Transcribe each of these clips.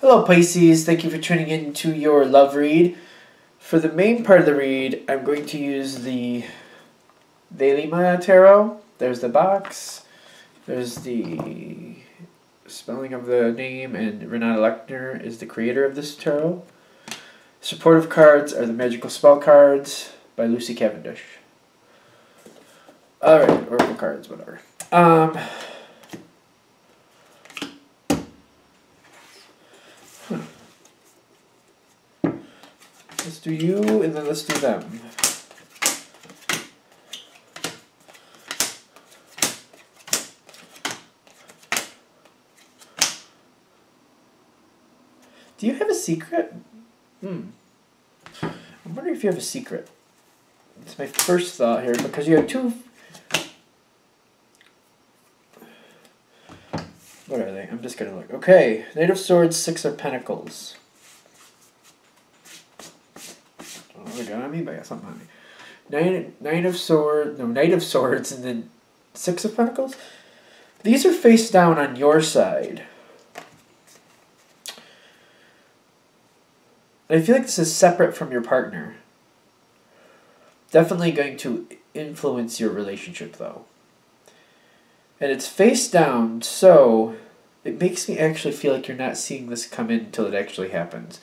Hello Pisces, thank you for tuning in to your love read. For the main part of the read, I'm going to use the Velima Tarot. There's the box, there's the spelling of the name, and Renata Lechner is the creator of this tarot. Supportive cards are the Magical Spell cards by Lucy Cavendish. Alright, Oracle cards, whatever. Let's do you, and then let's do them. Do you have a secret? I'm wondering if you have a secret. It's my first thought here, because you have two... What are they? I'm just going to look. Okay, Knight of Swords, Six of Pentacles. Oh, they got on me, but I got something on me. Knight of Swords, and then Six of Pentacles. These are face down on your side. I feel like this is separate from your partner. Definitely going to influence your relationship, though. And it's face down, so it makes me actually feel like you're not seeing this come in until it actually happens.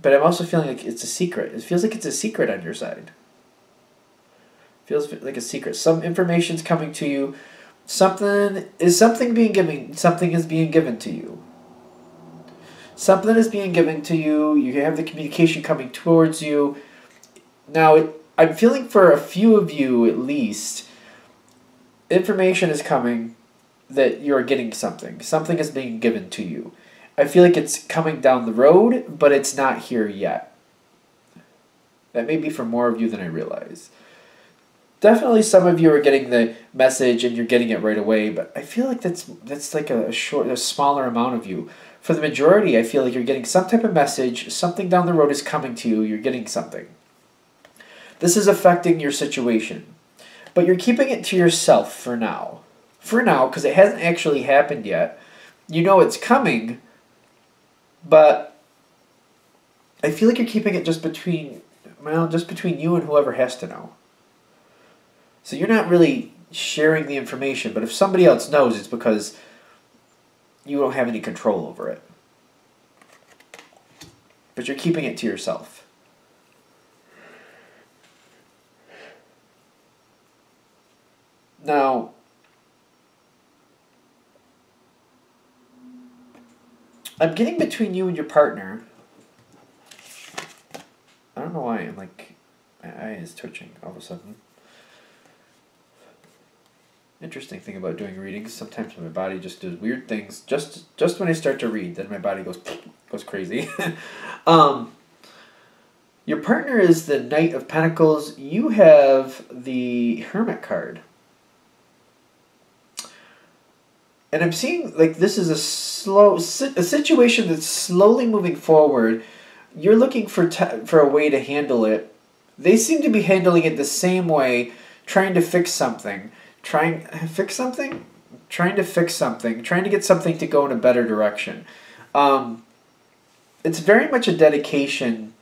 But I'm also feeling like it's a secret. It feels like it's a secret on your side. It feels like a secret. Some information's coming to you. Something is being given to you. Something is being given to you. You have the communication coming towards you. Now, I'm feeling for a few of you at least, information is coming that you're getting something. Something is being given to you. I feel like it's coming down the road, but it's not here yet. That may be for more of you than I realize. Definitely some of you are getting the message and you're getting it right away, but I feel like that's like a smaller amount of you. For the majority, I feel like you're getting some type of message, something down the road is coming to you, you're getting something. This is affecting your situation. But you're keeping it to yourself for now. For now, because it hasn't actually happened yet. You know it's coming, but I feel like you're keeping it just between you and whoever has to know. So you're not really sharing the information, but if somebody else knows, it's because you don't have any control over it. But you're keeping it to yourself. Now, I'm getting between you and your partner. I don't know why I'm like, my eye is twitching all of a sudden. Interesting thing about doing readings, sometimes my body just does weird things. Just when I start to read, then my body goes crazy. Your partner is the Knight of Pentacles. You have the Hermit card. And I'm seeing like this is a situation that's slowly moving forward. You're looking for a way to handle it. They seem to be handling it the same way, trying to fix something. Trying to get something to go in a better direction. It's very much a dedication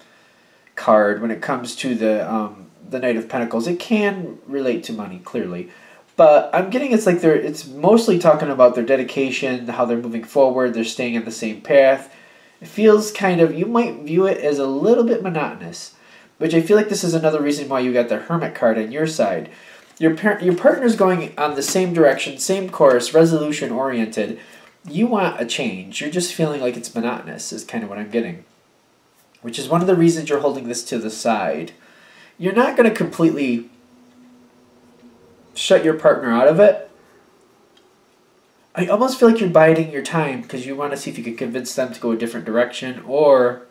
card when it comes to the Knight of Pentacles. It can relate to money, clearly. But I'm getting it's mostly talking about their dedication, how they're moving forward, they're staying on the same path. It feels kind of, you might view it as a little bit monotonous, which I feel like this is another reason why you got the Hermit card on your side. Your partner's going on the same direction, same course, resolution-oriented. You want a change. You're just feeling like it's monotonous is kind of what I'm getting. Which is one of the reasons you're holding this to the side. You're not going to completely shut your partner out of it. I almost feel like you're biding your time because you want to see if you can convince them to go a different direction, or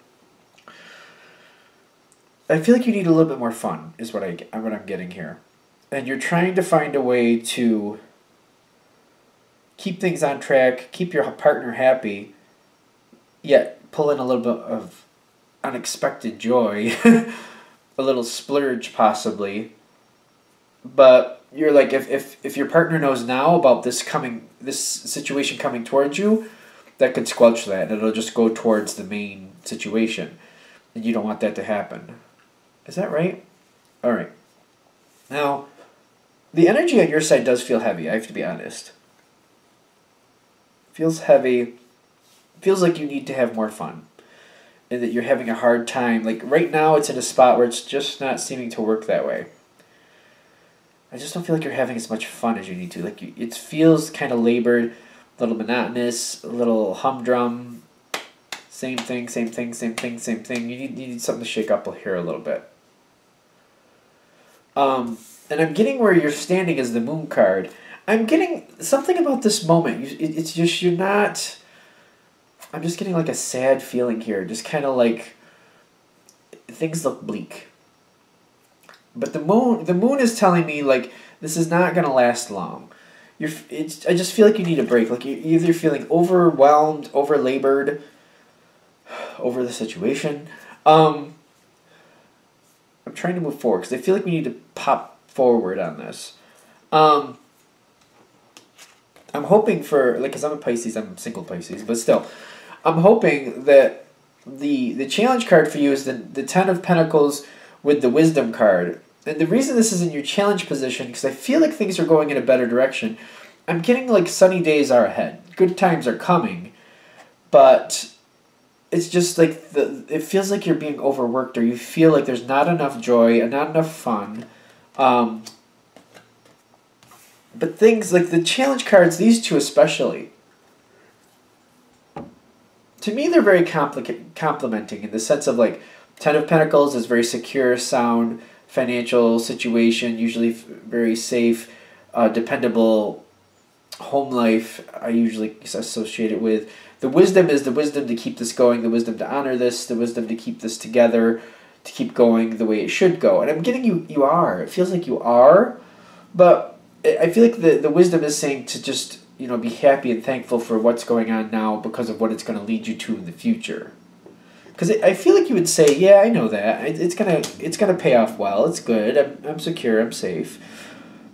I feel like you need a little bit more fun is what I'm getting here. And you're trying to find a way to keep things on track, keep your partner happy, yet pull in a little bit of unexpected joy, a little splurge possibly, But you're like, if your partner knows now about this situation coming towards you, that could squelch that, and it'll just go towards the main situation, and you don't want that to happen. Is that right? All right. Now, the energy on your side does feel heavy. I have to be honest. Feels heavy. Feels like you need to have more fun, and that you're having a hard time. Like right now, it's in a spot where it's just not seeming to work that way. I just don't feel like you're having as much fun as you need to. Like it feels kind of labored, a little monotonous, a little humdrum. Same thing, same thing, same thing, same thing. You need something to shake up here a little bit. And I'm getting where you're standing as the moon card. I'm getting something about this moment. It's just you're not. I'm just getting like a sad feeling here. Just kind of like things look bleak. But the moon is telling me like this is not gonna last long. I just feel like you need a break. Like you're either feeling overwhelmed, overlabored, over the situation. I'm trying to move forward because I feel like we need to pop forward on this. I'm hoping for like because I'm a Pisces, I'm a single Pisces, but still, I'm hoping that the challenge card for you is the Ten of Pentacles with the Wisdom card. And the reason this is in your challenge position, because I feel like things are going in a better direction. I'm getting like sunny days are ahead. Good times are coming. But it's just like it feels like you're being overworked, or you feel like there's not enough joy and not enough fun. But things like the challenge cards, these two especially, to me they're very complimenting in the sense of like Ten of Pentacles is very secure, sound, financial situation, usually very safe, dependable home life I usually associate it with. The wisdom is the wisdom to keep this going, the wisdom to honor this, the wisdom to keep this together, to keep going the way it should go. And I'm getting you are. It feels like you are, but I feel like the wisdom is saying to just, be happy and thankful for what's going on now because of what it's going to lead you to in the future. Because I feel like you would say, yeah, I know that. It's gonna pay off well. It's good. I'm secure. I'm safe.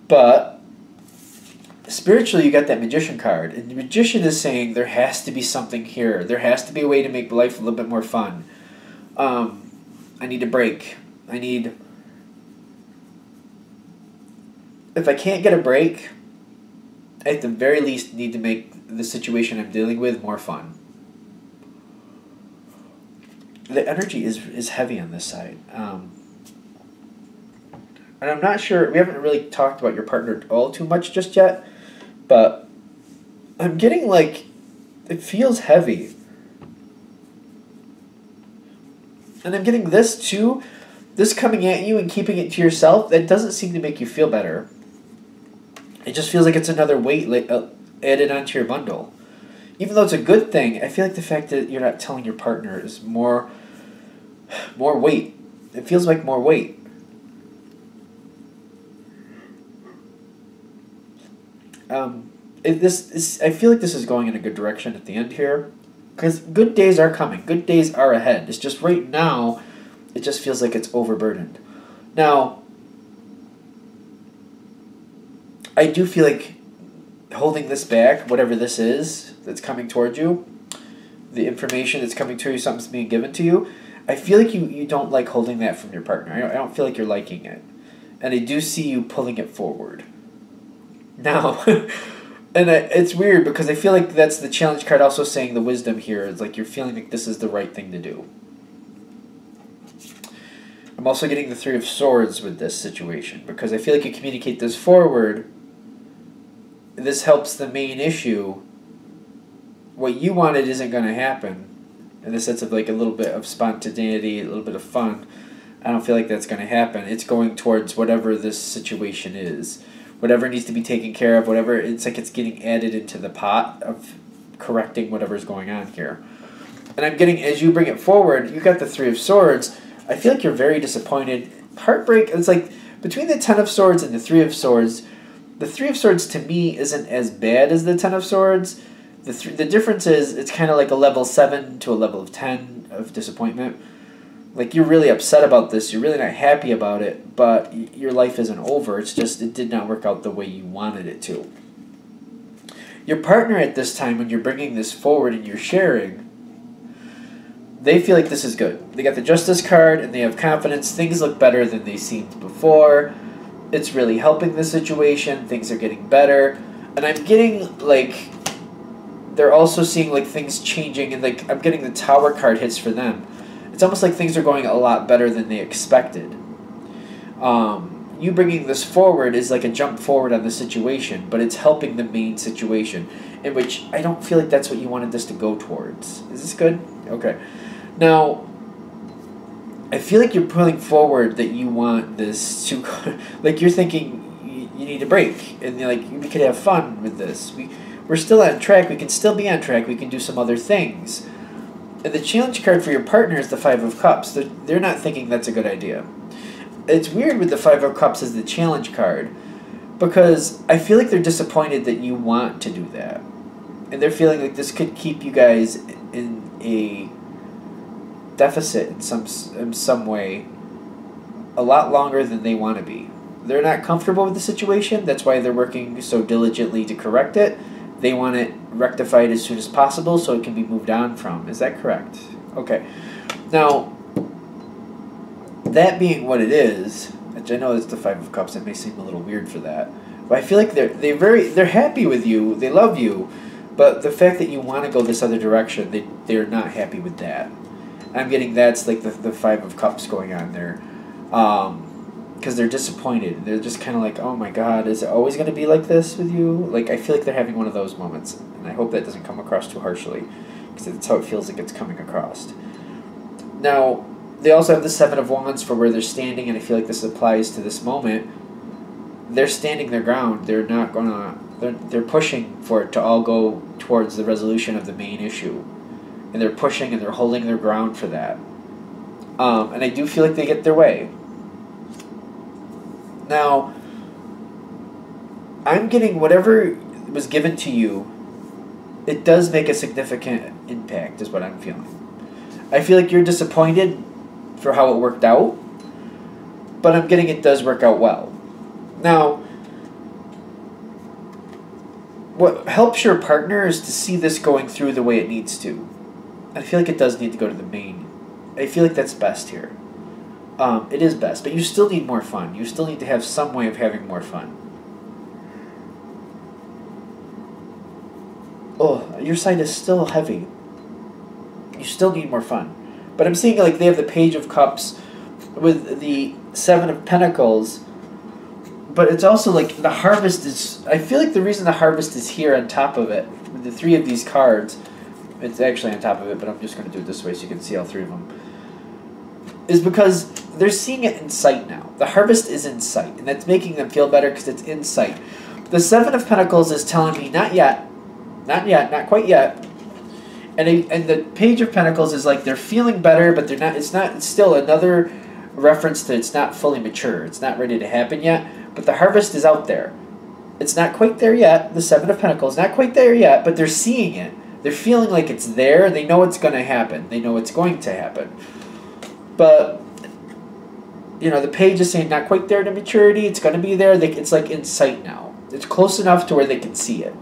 But spiritually, you got that Magician card. And the Magician is saying there has to be something here. There has to be a way to make life a little bit more fun. I need a break. If I can't get a break, I at the very least need to make the situation I'm dealing with more fun. The energy is heavy on this side. And I'm not sure, we haven't really talked about your partner all too much just yet, but I'm getting like, it feels heavy. And I'm getting this too, this coming at you and keeping it to yourself, that doesn't seem to make you feel better. It just feels like it's another weight added onto your bundle. Even though it's a good thing, I feel like the fact that you're not telling your partner is more weight. It feels like more weight. I feel like this is going in a good direction at the end here, because good days are coming. Good days are ahead. It's just right now, it just feels like it's overburdened. Now, I do feel like holding this back, whatever this is that's coming towards you, the information that's coming to you, something's being given to you, I feel like you don't like holding that from your partner. I don't feel like you're liking it. And I do see you pulling it forward. Now, and it's weird because I feel like that's the challenge card also saying the wisdom here. It's like you're feeling like this is the right thing to do. I'm also getting the Three of Swords with this situation because I feel like you communicate this forward. This helps the main issue. What you wanted isn't going to happen. In the sense of like a little bit of spontaneity, a little bit of fun. I don't feel like that's going to happen. It's going towards whatever this situation is. Whatever needs to be taken care of, whatever, it's like it's getting added into the pot of correcting whatever's going on here. And I'm getting, as you bring it forward, you got the Three of Swords. I feel like you're very disappointed. Heartbreak, it's like between the Ten of Swords and the Three of Swords, the Three of Swords to me isn't as bad as the Ten of Swords. The difference is it's kind of like a level 7 to a level of 10 of disappointment. Like, you're really upset about this, you're really not happy about it, but your life isn't over. It's just it did not work out the way you wanted it to. Your partner at this time, when you're bringing this forward and you're sharing, they feel like this is good. They got the Justice card and they have confidence. Things look better than they seemed before. It's really helping the situation. Things are getting better. And I'm getting, like, they're also seeing, like, things changing. And, like, I'm getting the Tower card hits for them. It's almost like things are going a lot better than they expected. You bringing this forward is like a jump forward on the situation, but it's helping the main situation, in which I don't feel like that's what you wanted this to go towards. Is this good? Okay. Now, I feel like you're pulling forward that you want this to, like, you're thinking you need a break, and you're like, we could have fun with this. We're still on track. We can still be on track. We can do some other things. And the challenge card for your partner is the Five of Cups. They're not thinking that's a good idea. It's weird with the Five of Cups as the challenge card, because I feel like they're disappointed that you want to do that. And they're feeling like this could keep you guys in a deficit in some way a lot longer than they want to be. They're not comfortable with the situation. That's why they're working so diligently to correct it. They want it rectified as soon as possible so it can be moved on from. Is that correct? Okay. Now, that being what it is, which I know it's the Five of Cups, it may seem a little weird for that, but I feel like they're happy with you, they love you, but the fact that you want to go this other direction, they're not happy with that. I'm getting that's like the Five of Cups going on there, because they're disappointed. They're just kind of like, oh my God, is it always going to be like this with you? Like, I feel like they're having one of those moments, and I hope that doesn't come across too harshly, because that's how it feels like it's coming across. Now, they also have the Seven of Wands for where they're standing, and I feel like this applies to this moment. They're standing their ground. They're not gonna. They're pushing for it to all go towards the resolution of the main issue, and they're pushing and they're holding their ground for that. And I do feel like they get their way. Now, I'm getting whatever was given to you. It does make a significant impact, is what I'm feeling. I feel like you're disappointed for how it worked out, but I'm getting it does work out well. Now, what helps your partner is to see this going through the way it needs to. I feel like it does need to go to the main. I feel like that's best here. It is best, but you still need more fun. You still need to have some way of having more fun. Oh, your side is still heavy. You still need more fun. But I'm seeing like they have the Page of Cups with the Seven of Pentacles. But it's also like the Harvest is... I feel like the reason the Harvest is here on top of it, with the three of these cards, it's actually on top of it, but I'm just going to do it this way so you can see all three of them, is because they're seeing it in sight now. The Harvest is in sight, and that's making them feel better because it's in sight. The Seven of Pentacles is telling me, not yet, not quite yet. And the Page of Pentacles is like they're feeling better, but they're not. It's still another reference to it's not fully mature. It's not ready to happen yet. But the Harvest is out there. It's not quite there yet. The Seven of Pentacles not quite there yet, but they're seeing it. They're feeling like it's there. They know it's going to happen. They know it's going to happen. But you know, the Page is saying not quite there to maturity. It's going to be there. It's like in sight now. It's close enough to where they can see it.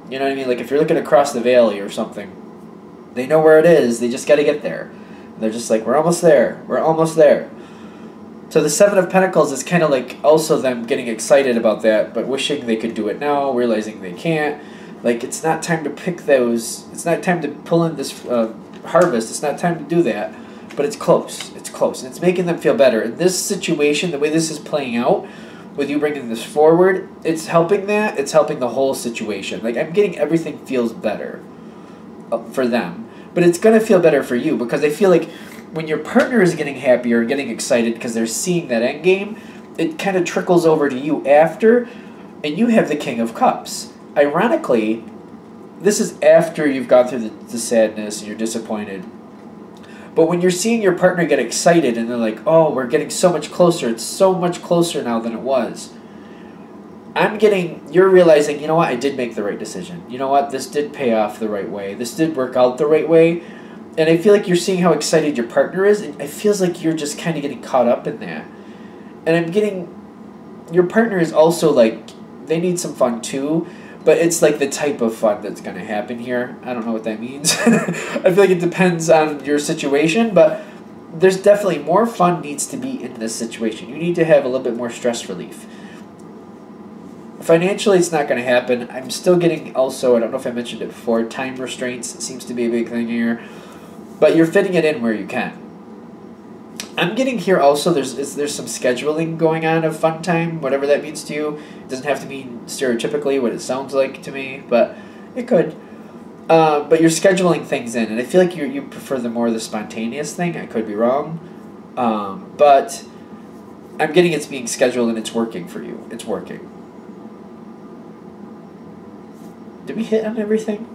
You know what I mean? Like if you're looking across the valley or something, they know where it is. They just got to get there. And they're just like, we're almost there. We're almost there. So the Seven of Pentacles is kind of like also them getting excited about that, but wishing they could do it now, realizing they can't. Like it's not time to pick those. It's not time to pull in this harvest. It's not time to do that. But it's close. It's close. And it's making them feel better. In this situation, the way this is playing out, with you bringing this forward, it's helping that. It's helping the whole situation. Like, I'm getting everything feels better for them. But it's going to feel better for you because I feel like when your partner is getting happier, getting excited because they're seeing that end game, it kind of trickles over to you after, and you have the King of Cups. Ironically, this is after you've gone through the sadness and you're disappointed. But when you're seeing your partner get excited and they're like, oh, we're getting so much closer. It's so much closer now than it was. You're realizing, you know what, I did make the right decision. You know what, this did pay off the right way. This did work out the right way. And I feel like you're seeing how excited your partner is, and it feels like you're just kind of getting caught up in that. And I'm getting, your partner is also like, they need some fun too, but it's like the type of fun that's going to happen here. I don't know what that means. I feel like it depends on your situation, but there's definitely more fun needs to be in this situation. You need to have a little bit more stress relief. Financially, it's not going to happen. I'm still getting also, I don't know if I mentioned it before, time restraints seems to be a big thing here. But you're fitting it in where you can. I'm getting here also, there's some scheduling going on of fun time, whatever that means to you. It doesn't have to mean stereotypically what it sounds like to me, but it could. But you're scheduling things in, and I feel like you prefer the spontaneous thing. I could be wrong. But I'm getting it's being scheduled and it's working for you. It's working. Did we hit on everything?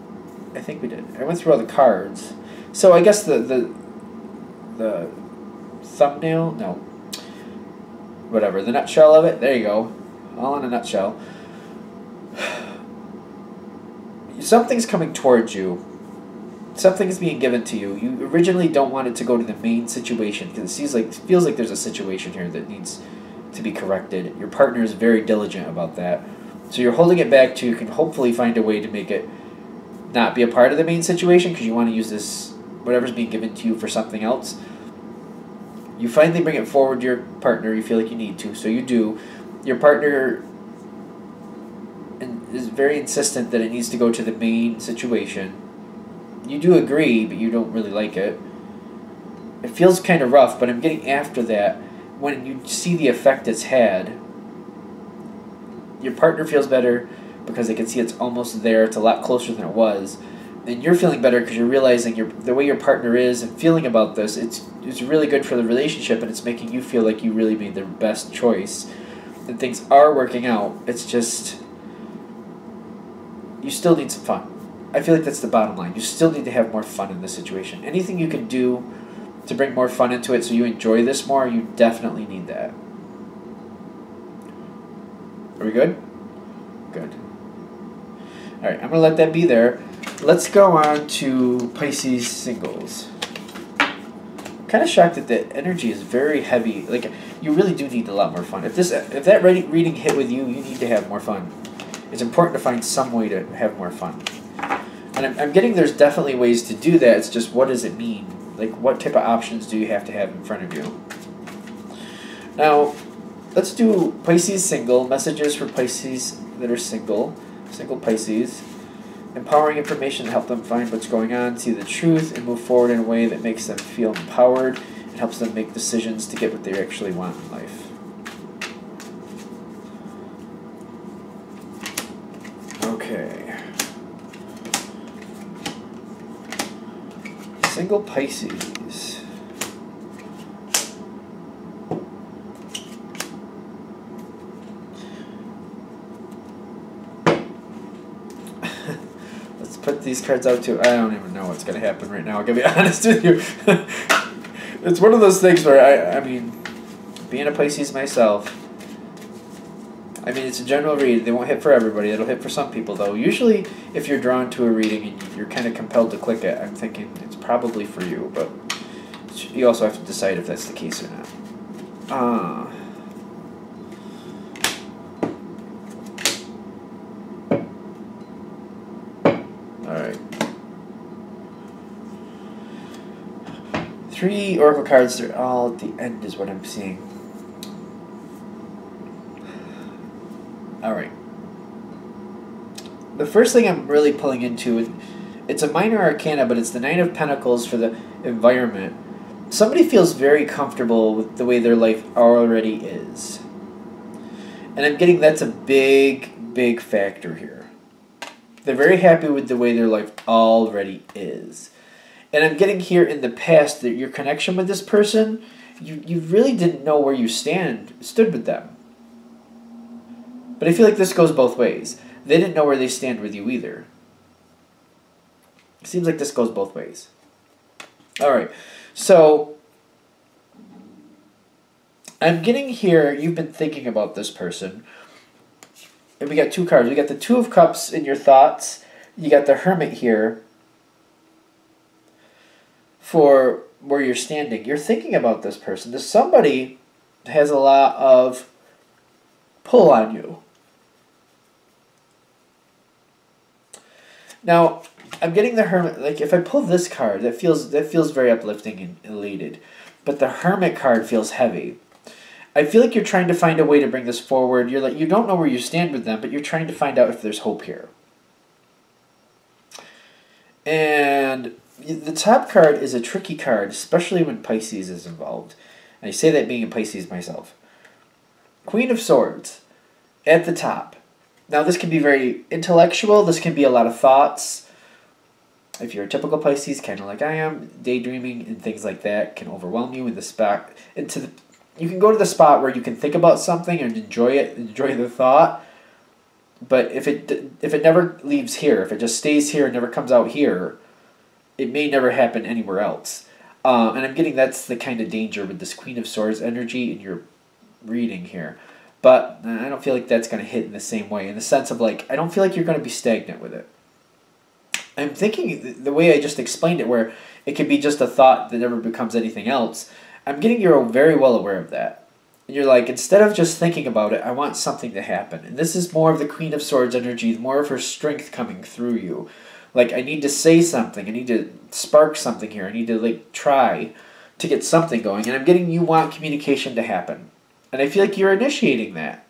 I think we did. I went through all the cards. So I guess the thumbnail, no, whatever, the nutshell of it, there you go, all in a nutshell. Something's coming towards you. Something is being given to you. You originally don't want it to go to the main situation because it feels like there's a situation here that needs to be corrected. Your partner is very diligent about that. So you're holding it back to you can hopefully find a way to make it not be a part of the main situation because you want to use this, whatever's being given to you, for something else. You finally bring it forward to your partner. You feel like you need to, so you do. Your partner is very insistent that it needs to go to the main situation. You do agree, but you don't really like it. It feels kind of rough, but I'm getting after that. When you see the effect it's had, your partner feels better because they can see it's almost there. It's a lot closer than it was. And you're feeling better because you're realizing the way your partner is and feeling about this, it's really good for the relationship, and it's making you feel like you really made the best choice. And things are working out. It's just, you still need some fun. I feel like that's the bottom line. You still need to have more fun in this situation. Anything you can do to bring more fun into it so you enjoy this more, you definitely need that. Are we good? Good. Alright, I'm going to let that be there. Let's go on to Pisces singles. I'm kind of shocked that the energy is very heavy. Like, you really do need a lot more fun. If that reading hit with you, you need to have more fun. It's important to find some way to have more fun. And I'm getting there's definitely ways to do that. It's just, what does it mean? Like, what type of options do you have to have in front of you? Now, let's do Pisces single. Messages for Pisces that are single. Single Pisces. Empowering information to help them find what's going on, see the truth, and move forward in a way that makes them feel empowered and helps them make decisions to get what they actually want in life. Okay. Single Pisces. Let's put these cards out too. I don't even know what's going to happen right now. I'm going to be honest with you. It's one of those things where I mean, being a Pisces myself, I mean, it's a general read. They won't hit for everybody. It'll hit for some people, though. Usually, if you're drawn to a reading and you're kind of compelled to click it, I'm thinking it's probably for you, but you also have to decide if that's the case or not. Alright. 3 oracle cards. They're all at the end is what I'm seeing. Alright. The first thing I'm really pulling into, it's a minor arcana, but it's the Nine of Pentacles for the environment. Somebody feels very comfortable with the way their life already is. And I'm getting that's a big, big factor here. They're very happy with the way their life already is. And I'm getting here in the past that your connection with this person, you really didn't know where you stood with them. But I feel like this goes both ways. They didn't know where they stand with you either. It seems like this goes both ways. Alright, so I'm getting here, you've been thinking about this person. And we got 2 cards. We got the Two of Cups in your thoughts. You got the Hermit here. for where you're standing. You're thinking about this person. There's somebody has a lot of pull on you. Now, I'm getting the Hermit. Like, if I pull this card, that feels very uplifting and elated. But the Hermit card feels heavy. I feel like you're trying to find a way to bring this forward. You're like, you don't know where you stand with them, but you're trying to find out if there's hope here. And the top card is a tricky card, especially when Pisces is involved. And I say that being a Pisces myself. Queen of Swords at the top. Now, this can be very intellectual. This can be a lot of thoughts. If you're a typical Pisces, kind of like I am, daydreaming and things like that can overwhelm you in the spot. You can go to the spot where you can think about something and enjoy it, enjoy the thought. But if it never leaves here, if it just stays here and never comes out here, it may never happen anywhere else. And I'm getting that's the kind of danger with this Queen of Swords energy in your reading here. But I don't feel like that's going to hit in the same way, in the sense of, like, I don't feel like you're going to be stagnant with it. I'm thinking the way I just explained it, where it could be just a thought that never becomes anything else, I'm getting you're very well aware of that. And you're like, instead of just thinking about it, I want something to happen. And this is more of the Queen of Swords energy, more of her strength coming through you. Like, I need to say something. I need to spark something here. I need to, like, try to get something going. And I'm getting you want communication to happen. And I feel like you're initiating that.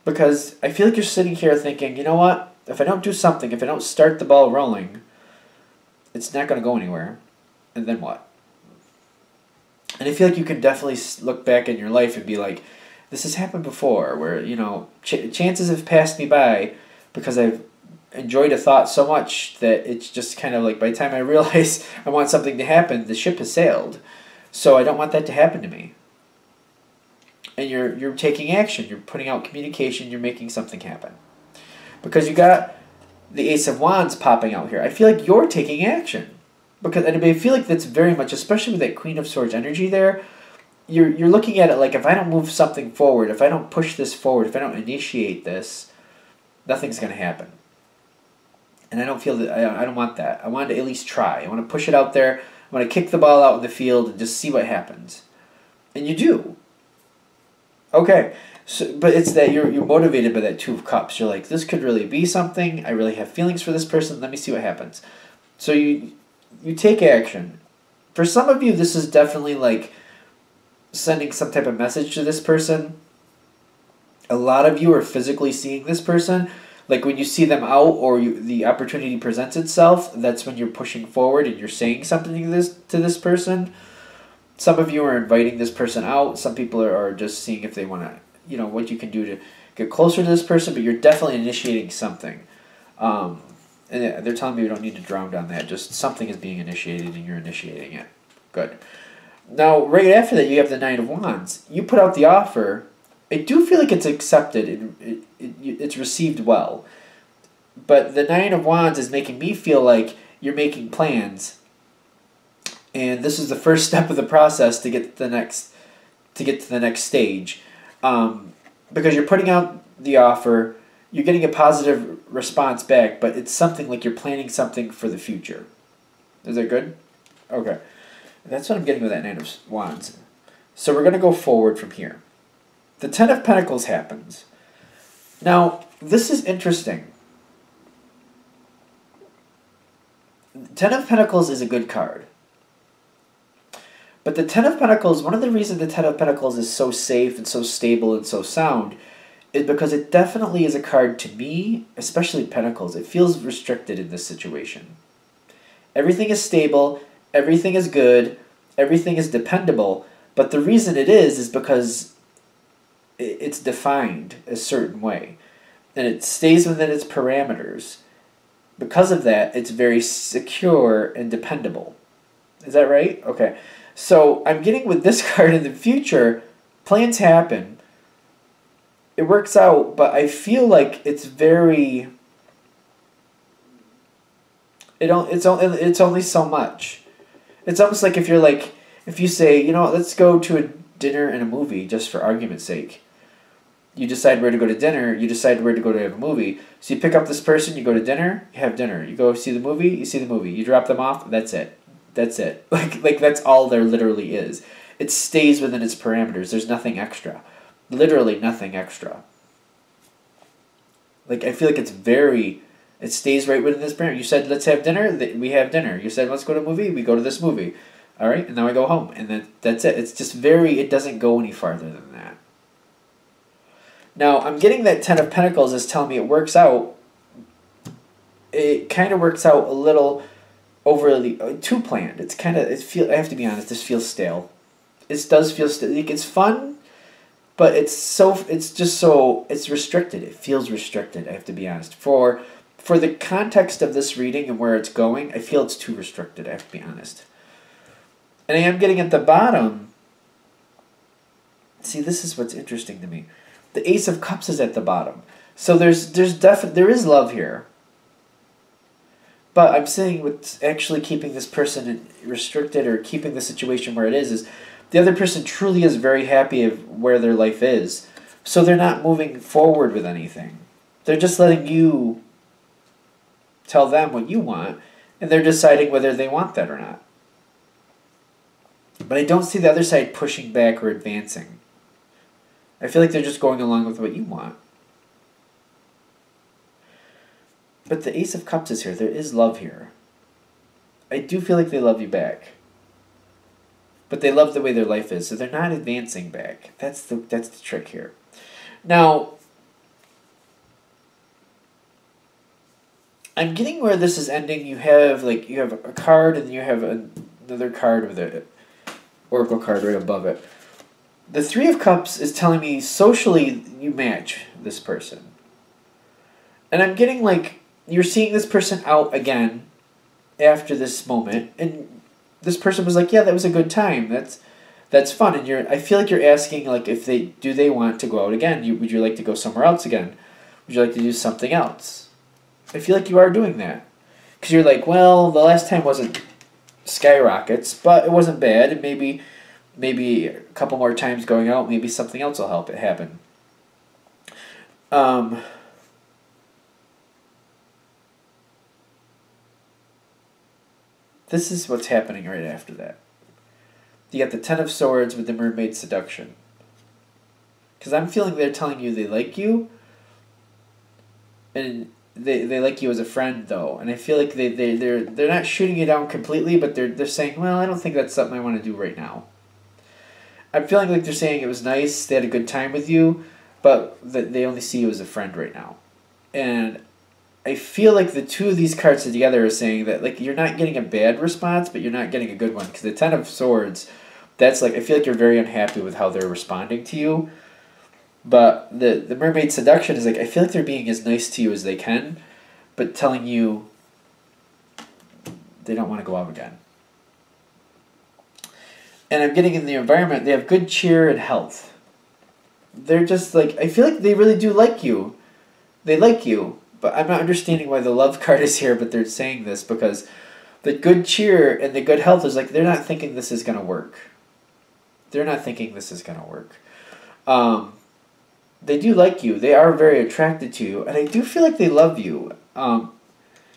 Because I feel like you're sitting here thinking, you know what? If I don't do something, if I don't start the ball rolling, it's not going to go anywhere. And then what? And I feel like you can definitely look back in your life and be like, this has happened before, where, you know, chances have passed me by because I've enjoyed a thought so much that it's just kind of like, by the time I realize I want something to happen, the ship has sailed. So I don't want that to happen to me. And you're taking action. You're putting out communication. You're making something happen. Because you got the Ace of Wands popping out here. I feel like you're taking action. Because, and I feel like that's very much, especially with that Queen of Swords energy there, you're looking at it like, if I don't move something forward, if I don't push this forward, if I don't initiate this, nothing's going to happen. And I don't feel that, I don't want that. I want to at least try. I want to push it out there. I want to kick the ball out in the field and just see what happens. And you do. Okay, so, but it's that you're motivated by that Two of Cups. You're like, this could really be something. I really have feelings for this person. Let me see what happens. So you take action. For some of you, this is definitely like sending some type of message to this person. A lot of you are physically seeing this person. Like, when you see them out or the opportunity presents itself, that's when you're pushing forward and you're saying something to this person. Some of you are inviting this person out. Some people are just seeing if they want to, you know, what you can do to get closer to this person, but you're definitely initiating something. And they're telling me we don't need to drown down that. Just something is being initiated and you're initiating it. Good. Now, right after that, you have the Nine of Wands. You put out the offer. I do feel like it's accepted. It's received well. But the Nine of Wands is making me feel like you're making plans. And this is the first step of the process to get to the next stage, because you're putting out the offer, you're getting a positive response back, but it's something like you're planning something for the future. Is that good? Okay, that's what I'm getting with that Nine of Wands. So we're gonna go forward from here. The Ten of Pentacles happens. Now this is interesting. Ten of Pentacles is a good card. But the Ten of Pentacles, one of the reasons the Ten of Pentacles is so safe and so stable and so sound is because it definitely is a card, to me, especially Pentacles, it feels restricted in this situation. Everything is stable, everything is good, everything is dependable, but the reason it is because it's defined a certain way. And it stays within its parameters. Because of that, it's very secure and dependable. Is that right? Okay. So I'm getting with this card in the future, plans happen. It works out, but I feel like it's very... It's only so much. It's almost like if you say, you know, let's go to a dinner and a movie just for argument's sake. You decide where to go to dinner, you decide where to go to have a movie. So you pick up this person, you go to dinner, you have dinner. You go see the movie, you see the movie. You drop them off, that's it. That's it. Like that's all there literally is. It stays within its parameters. There's nothing extra. Literally nothing extra. Like, I feel like it stays right within this parameter. You said, let's have dinner, we have dinner. You said, let's go to a movie, we go to this movie. All right, and now I go home. And that's it. It's just it doesn't go any farther than that. Now, I'm getting that Ten of Pentacles is telling me it works out. It kind of works out a little overly too planned. I have to be honest, this feels stale. It does feel stale. Like, it's fun, but it's restricted. It feels restricted, I have to be honest. For the context of this reading and where it's going, I feel it's too restricted, I have to be honest. And I am getting at the bottom. See, this is what's interesting to me. The Ace of Cups is at the bottom. So there is love here. But I'm saying what's actually keeping this person restricted or keeping the situation where it is the other person truly is very happy of where their life is. So they're not moving forward with anything. They're just letting you tell them what you want, and they're deciding whether they want that or not. But I don't see the other side pushing back or advancing. I feel like they're just going along with what you want. But the Ace of Cups is here. There is love here. I do feel like they love you back. But they love the way their life is, so they're not advancing back. That's the trick here. Now, I'm getting where this is ending. You have a card, and you have another card with an oracle card right above it. The Three of Cups is telling me socially you match this person. And I'm getting like you're seeing this person out again after this moment, and this person was like, yeah, that was a good time. That's fun. And I feel like you're asking, like, if they want to go out again? Would you like to go somewhere else again? Would you like to do something else? I feel like you are doing that. Because you're like, well, the last time wasn't skyrockets, but it wasn't bad. And maybe a couple more times going out, maybe something else will help it happen. This is what's happening right after that. You got the Ten of Swords with the Mermaid Seduction. Because I'm feeling they're telling you they like you. And they like you as a friend, though. And I feel like they're not shooting you down completely, but they're saying, well, I don't think that's something I want to do right now. I'm feeling like they're saying it was nice, they had a good time with you, but that they only see you as a friend right now. And I feel like the two of these cards together are saying that, like, you're not getting a bad response, but you're not getting a good one. Because the Ten of Swords, that's like, I feel like you're very unhappy with how they're responding to you. But the Mermaid Seduction is like, I feel like they're being as nice to you as they can, but telling you they don't want to go out again. And I'm getting in the environment, they have good cheer and health. They're just like, I feel like they really do like you. They like you. But I'm not understanding why the love card is here, but they're saying this because the good cheer and the good health is like, they're not thinking this is going to work. They're not thinking this is going to work. They do like you. They are very attracted to you. And I do feel like they love you.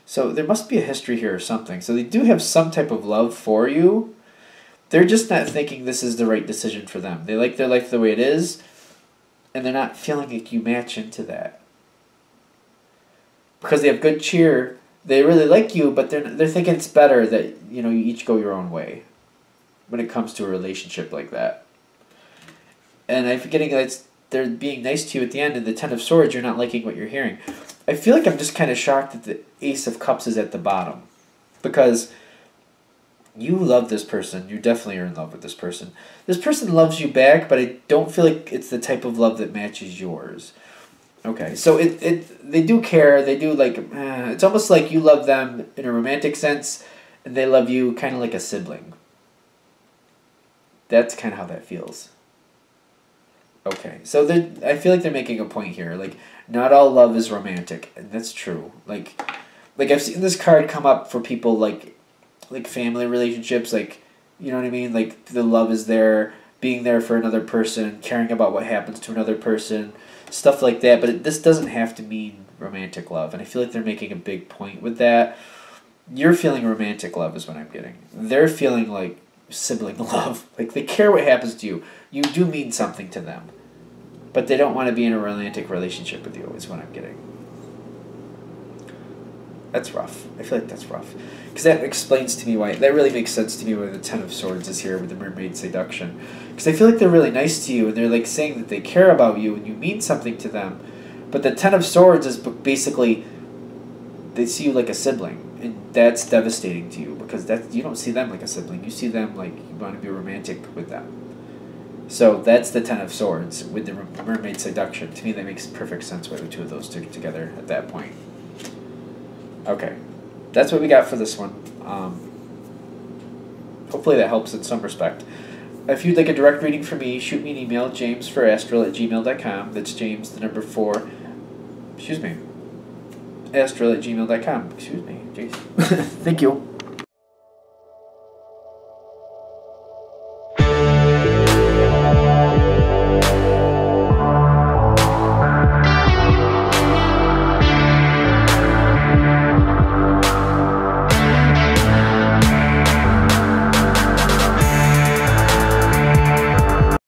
So there must be a history here or something. So they do have some type of love for you. They're just not thinking this is the right decision for them. They like their life the way it is. And they're not feeling like you match into that. Because they have good cheer, they really like you, but they're thinking it's better that, you know, you each go your own way when it comes to a relationship like that. And I'm getting that they're being nice to you at the end, and the Ten of Swords, you're not liking what you're hearing. I feel like I'm just kind of shocked that the Ace of Cups is at the bottom. Because you love this person. You definitely are in love with this person. This person loves you back, but I don't feel like it's the type of love that matches yours. Okay, so they do care, they do like, it's almost like you love them in a romantic sense, and they love you kind of like a sibling. That's kind of how that feels. Okay, so I feel like they're making a point here, like, not all love is romantic, and that's true. Like I've seen this card come up for people like family relationships, like, you know what I mean? Like, the love is there, being there for another person, caring about what happens to another person, stuff like that, but this doesn't have to mean romantic love, and I feel like they're making a big point with that. You're feeling romantic love is what I'm getting. They're feeling like sibling love. Like they care what happens to you. You do mean something to them. But they don't want to be in a romantic relationship with you is what I'm getting. That's rough. I feel like that's rough. Because that explains to me why, that really makes sense to me why the Ten of Swords is here with the Mermaid Seduction. Because I feel like they're really nice to you and they're like saying that they care about you and you mean something to them. But the Ten of Swords is basically, they see you like a sibling. And that's devastating to you because you don't see them like a sibling. You see them like you want to be romantic with them. So that's the Ten of Swords with the Mermaid Seduction. To me, that makes perfect sense why the two of those took together at that point. Okay. That's what we got for this one. Hopefully that helps in some respect. If you'd like a direct reading from me, shoot me an email, jamesforastral@gmail.com. That's James, the number 4. Excuse me. astral@gmail.com. Excuse me. Jeez. Thank you.